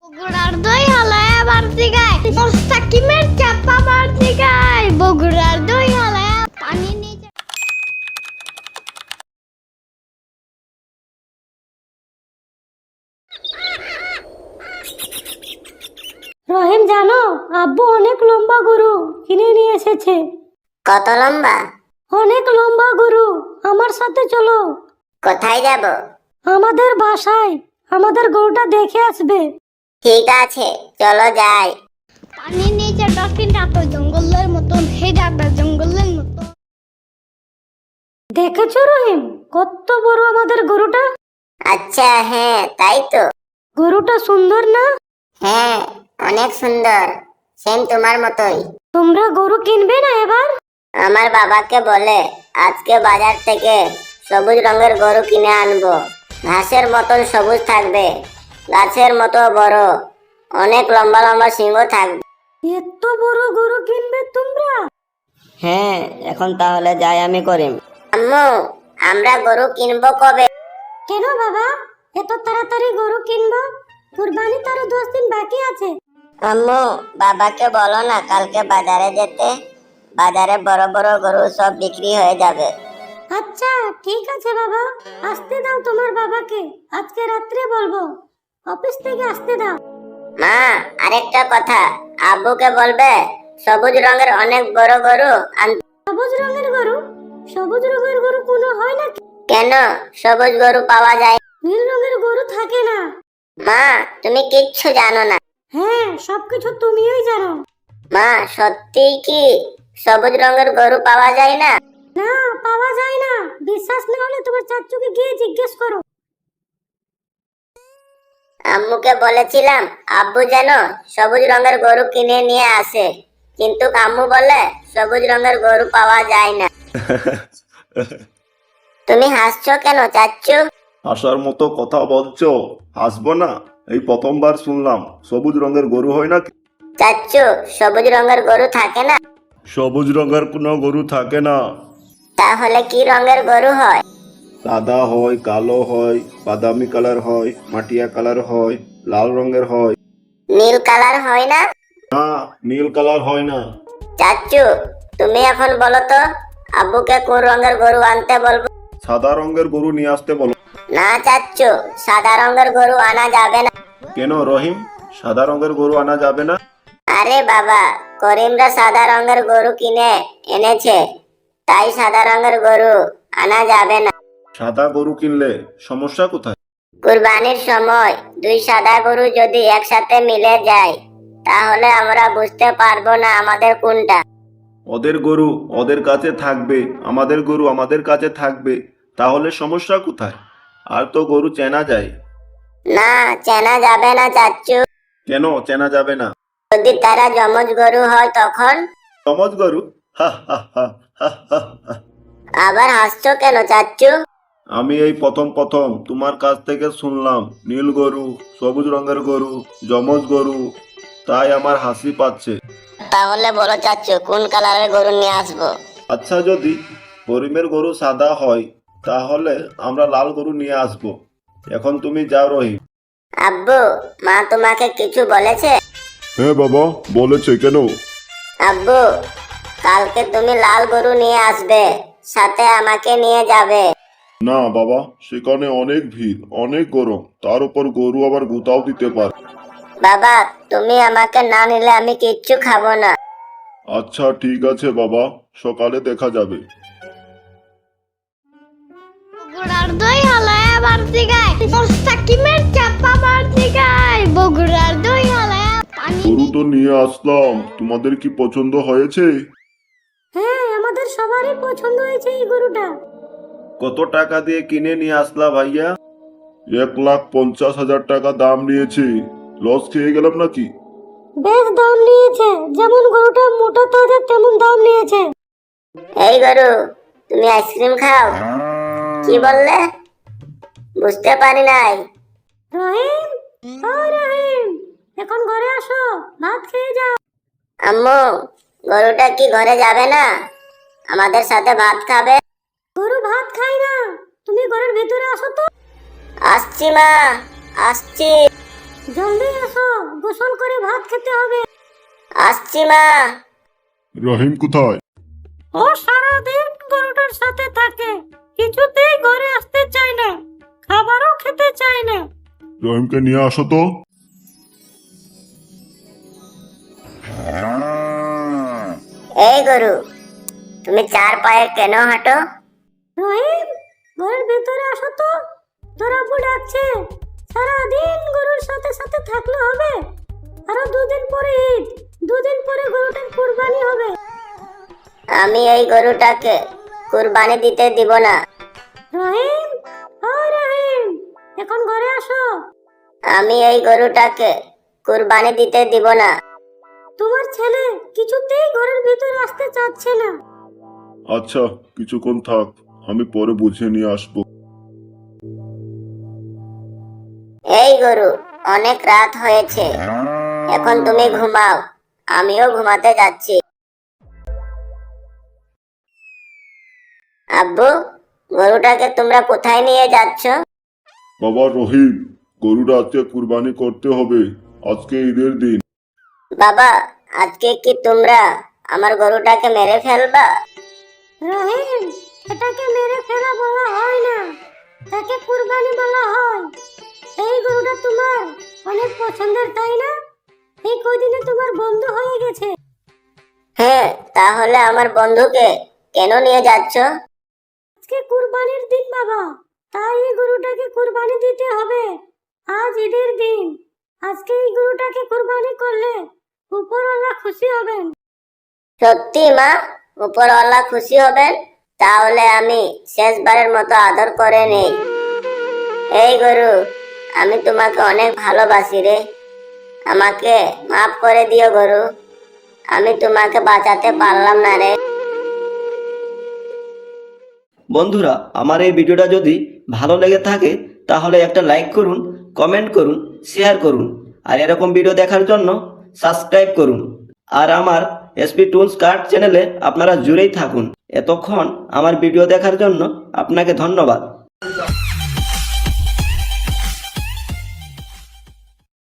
বগুড়ার দই হালায়া বাড়তি গায় মোস্তাকিমের চাপা বাড়তি গায় বগুড়ার দই হালায়া পানি নিচে। রহিম, জানো আব্বু অনেক লম্বা গরু কিনে নিয়ে এসেছে। কত লম্বা? অনেক লম্বা গরু। আমার সাথে চলো। কোথায় যাব? আমাদের বাসায়। আমাদের গরুটা দেখে আসবে। ঠিক আছে, চলো যাই। পানির নিচে ডলফিনটা তো জঙ্গলের মতন হেডাটা জঙ্গলের মতন। দেখেছো রহিম, কত বড় আমাদের গরুটা? আচ্ছা, হ্যাঁ তাই তো। গরুটা সুন্দর না? হ্যাঁ, অনেক সুন্দর, সেম তোমার মতোই। তোমরা গরু কিনবে না এবার? আমার বাবাকে বলে আজকে বাজার থেকে সবুজ রঙের গরু কিনে আনবো। ঘাসের মতন সবুজ থাকবে, গাছের মতো বড়, অনেক লম্বা লম্বা সিংহ থাকবে। এত বড় গরু কিনবে তোমরা? হ্যাঁ, এখন তাহলে যাই আমি করিম। আম্মু, আমরা গরু কিনবো কবে? কেন বাবা, এত তাড়াতাড়ি গরু কিনবো? কুরবানি তো আরো 10 দিন বাকি আছে। আম্মু, বাবাকে বলো না কালকে বাজারে যেতে। বাজারে বড় বড় গরু সব বিক্রি হয়ে যাবে। আচ্ছা ঠিক আছে বাবা, আসতে দাও তোমার বাবাকে। আজকে রাত্রে বলবো। অফিস থেকে আসতে দাও। মা, আরেকটা কথা, আব্বুকে বলবে সবুজ রঙের অনেক বড় গরু আনতে। সবুজ রঙের গরু? সবুজ রঙের গরু কোনো হয় নাকি? কেন, সবুজ গরু পাওয়া যায়? নীল রঙের গরু থাকে না? মা, তুমি কিচ্ছু জানো না। হ্যাঁ, সবকিছু তুমিই জানো। মা, সত্যিই কি সবুজ রঙের গরু পাওয়া যায় না? না, পাওয়া যায় না। বিশ্বাস না হলে তোমার চাচুকে গিয়ে জিজ্ঞেস করো। আম্মুকে বলেছিলাম আব্বু যেন সবুজ রঙের গরু কিনে নিয়ে আসে, কিন্তু আম্মু বলে সবুজ রঙের গরু পাওয়া যায় না। তুমি হাসছো কেন চাচ্চু? হাসার মতো কথা বলছো, হাসবো না? এই প্রথমবার শুনলাম সবুজ রঙের গরু হয় নাকি। চাচ্চু, সবুজ রঙের গরু থাকে না? সবুজ রঙের কোনো গরু থাকে না। তাহলে কি রঙের গরু হয়? সাদা হয়, কালো হয়, বাদামি কালার হয়, মাটিয়া কালার হয়, লাল রঙের হয়। নীল কালার হয় না? না, নীল কালার হয় না। চাচ্চু, তুমি এখন বলো তো আব্বুকে কোন রঙের গরু আনতে বলবো? সাদা রঙের গরু নিয়ে আসতে বলো। না চাচ্চু, সাদা রঙের গরু আনা যাবে না। কেন রহিম, সাদা রঙের গরু আনা যাবে না? আরে বাবা, করিমরা সাদা রঙের গরু কিনে এনেছে, তাই সাদা রঙের গরু আনা যাবে না। সাদা গরু কিনলে সমস্যা কোথায়? কুরবানির সময় দুই সাদা গরু যদি একসাথে মিলে যায়, তাহলে আমরা বুঝতে পারবো না আমাদের কোনটা। ওদের গরু ওদের কাছে থাকবে, আমাদের গরু আমাদের কাছে থাকবে, তাহলে সমস্যা কোথায়? আর তো গরু চেনা যায়। না, চেনা যাবে না চাচ্চু। কেন চেনা যাবে না? যদি তারা যমজ গরু হয় তখন? সমাজ গরু? হা হা হা হা হা হা। আবার হাসছো কেন চাচ্চু? আমি এই প্রথম প্রথম তোমার কাছ থেকে শুনলাম নীল গরু, সবুজ রঙের গরু, যমজ গরু, তাই আমার হাসি পাচ্ছে। তাহলে বলো চাচ্চু কোন কালারের গরু নিয়ে আসবো? আচ্ছা, যদি করিমের গরু সাদা হয় তাহলে আমরা লাল গরু নিয়ে আসবো। এখন তুমি যাও রহিম। আব্বু, মা তোমাকে কিছু বলেছে? হ্যাঁ বাবা, বলেছে। কেন? আব্বু, কালকে তুমি লাল গরু নিয়ে আসবে, সাথে আমাকে নিয়ে যাবে। না বাবা, সেখানে অনেক ভিড়, অনেক গরম, তার উপর গরু আবার গুতাও দিতে পারে। বাবা, তুমি আমাকে না নিলে আমি কিচ্ছু খাবো না। আচ্ছা ঠিক আছে বাবা, সকালে দেখা যাবে। বগুড়ার দই হালায়া বাড়তি গায় মোস্তাকিমের চাপা বাড়তি গায় বগুড়ার দই হালায়া পানি। গরু তো নিয়ে আসলাম, তোমাদের কি পছন্দ হয়েছে? হ্যাঁ, আমাদের সবারই পছন্দ হয়েছে এই গরুটা। কত টাকা দিয়ে কিনে নিয়ে আসলা ভাইয়া? 1,50,000 টাকা দাম নিয়েছে। লস খেয়ে গেলাম নাকি? বেশ দাম নিয়েছে, যেমন গরুটা মোটা তাজা তেমন দাম নিয়েছে। এই গরু, তুমি আইসক্রিম খাও? কি বললে? বুঝতে পারি নাই। রহিম, ও রহিম, এখন ঘরে আসো, ভাত খেয়ে যাও। আম্মু, গরুটা কি ঘরে যাবে না? আমাদের সাথে ভাত খাবে? গরু ভাত খাই না, তুমি ঘরের ভিতরে আসো তো। আসছি মা, আসছি। জলদি এসো, গোসল করে ভাত খেতে হবে। আসছি মা। রহিম কোথায়? ও সারাদিন গরুটার সাথে থাকে, কিছুতেই ঘরে আসতে চায় না, খাবারও খেতে চায় না। রহিমকে নিয়ে আসো তো। এই গরু, তুমি চার পায়ে কেন হাঁটো? রহিম, ঘরের ভেতরে আসো তো, তোর আব্বু ডাকছে। সারাদিন গরুর সাথে সাথে থাকলে হবে? আরো 2 দিন পরে ঈদ, 2 দিন পরে গরুটার কুরবানি হবে। আমি এই গরুটাকে কুরবানি দিতে দিব না। রহিম, ও রহিম, এখন ঘরে আসো। আমি এই গরুটাকে কুরবানি দিতে দিব না। তোমার ছেলে কিছুতেই ঘরের ভিতরে আসতে চাচ্ছে না। আচ্ছা, কিছুক্ষণ থাক, আমি পরে বুঝিয়ে নিয়ে আসবো। এই গরু, অনেক রাত হয়েছে, এখন তুমি ঘুমাও, আমিও ঘুমাতে যাচ্ছি। আব্বু, গরুটাকে তোমরা কোথায় নিয়ে যাচ্ছ? বাবা রহিম, গরুটা আজকে কুরবানি করতে হবে, আজকে ঈদের দিন। বাবা, আজকে কি তোমরা আমার গরুটাকে মেরে ফেলবা? রহিম, এটাকে মেরে ফেলা বলা হয় না, তাকে কুরবানি বলা হয়। এই গরুটা তোমার অনেক পছন্দের, তাই না? এই কদিনে তোমার বন্ধু হয়ে গেছে। হ্যাঁ, তাহলে আমার বন্ধুকে কেন নিয়ে যাচ্ছ? আজকে কুরবানির দিন বাবা, তাই এই গরুটাকে কুরবানি দিতে হবে। আজ ঈদের দিন, আজকে এই গরুটাকে কুরবানি করলে উপরওয়ালা খুশি হবেন। সত্যি মা, উপরওয়ালা খুশি হবেন? তাহলে আমি শেষবারের মতো আদর করে নেই। এই গরু, আমি তোমাকে অনেক ভালোবাসি রে, আমাকে মাফ করে দিও গরু, আমি তোমাকে বাঁচাতে পারলাম না রে। বন্ধুরা, আমার এই ভিডিওটা যদি ভালো লেগে থাকে তাহলে একটা লাইক করুন, কমেন্ট করুন, শেয়ার করুন, আর এরকম ভিডিও দেখার জন্য সাবস্ক্রাইব করুন। আর আমার এসপি টুলস কার্ড চ্যানেলে আপনারা জুড়েই থাকুন। এতক্ষণ আমার ভিডিও দেখার জন্য আপনাকে ধন্যবাদ।